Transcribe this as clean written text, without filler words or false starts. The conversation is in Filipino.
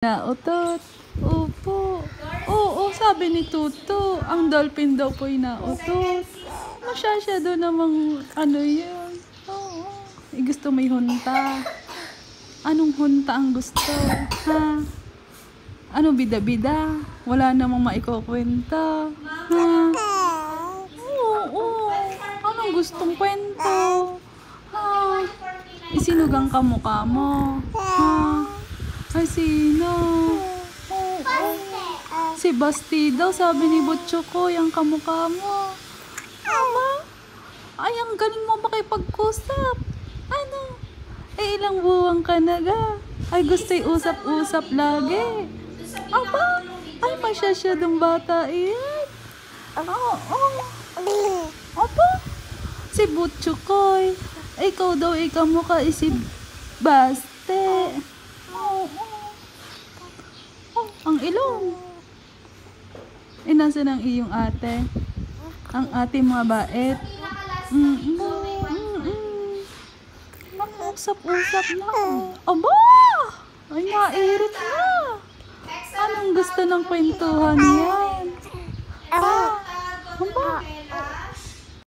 Nautot. Opo. Oo, sabi ni Tuto, ang dolphin daw po'y nautot. Masyado namang ano yun. Oo. Gusto may hunta. Anong hunta ang gusto? Ha? Ano bida-bida? Wala namang maikukwenta. Ha? Oo. Anong gustong kwento? Ha? Isinugang ka mukha mo. Ha? Ay, sino? Si Basti daw, sabi ni Butcho ko, yung kamukha mo. Ama? Ay, ang galing mo makipag-usap. Ano? Eh, ilang buwang ka na ga? Ay, gusto'y usap-usap lagi. Aba? Ay, masyadong bata iyan. Oo. Aba? Si Butcho ko, ikaw daw, ikamukha si Basti. Ang ilong. Nasa ng iyong ate? Ang ate mga bait. Usap-usap lang. Aba! Ay, nairit na. Anong gusto ng kwentuhan yan? Aba!